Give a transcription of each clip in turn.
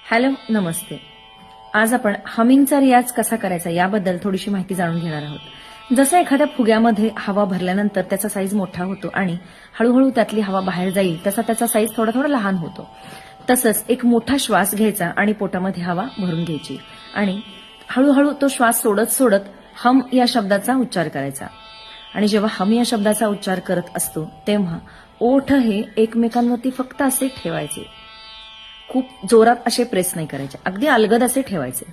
Hello, नमस्ते. आज आपण हमिंगचा रियाज कसा करायचा याबद्दल थोडीशी माहिती जाणून घेणार आहोत. जसं एखाद्या फुग्यामध्ये हवा भरल्यानंतर त्याचा साईज मोठा होतो आणि हळूहळू त्यातली हवा बाहेर जाईल तसा त्याचा साईज थोडा थोडा लहान होतो. तसंच एक मोठा श्वास घ्यायचा आणि पोटामध्ये हवा भरून घ्यायची आणि हळूहळू तो श्वास सोडत सोडत हम या शब्दाचा उच्चार करायचा. आणि जेव्हा हम या शब्दाचा उच्चार करत असतो तेव्हा ओठ हे एकमेकांवरती फक्त असे ठेवायचे, खूप जोरात असे प्रेस नाही करायचे, अगदी अलगद असे ठेवायचे.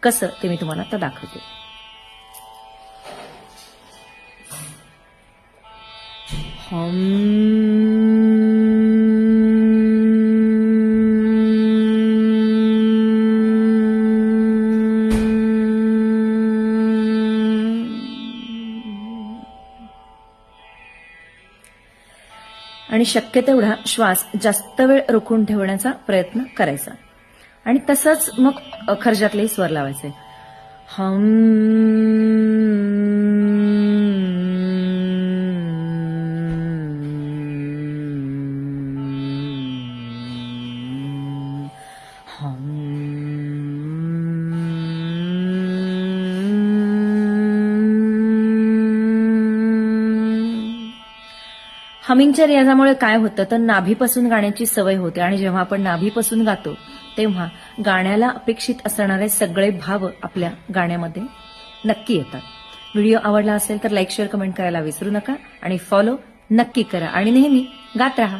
कसं ते मी तुम्हाला आता दाखवते. आणि शक्य तेवढा श्वास जास्त वेळ रोखून ठेवण्याचा प्रयत्न करायचा. आणि तसंच मग खर्जातले स्वर लावायचे. हम हम. हमिंगच्या रियाजामुळे काय होतं तर नाभीपासून गाण्याची सवय होते आणि जेव्हा आपण नाभीपासून गातो तेव्हा गाण्याला अपेक्षित असणारे सगळे भाव आपल्या गाण्यामध्ये नक्की येतात. व्हिडिओ आवडला असेल तर लाईक, शेअर, कमेंट करायला विसरू नका आणि फॉलो नक्की करा आणि नेहमी गात राहा.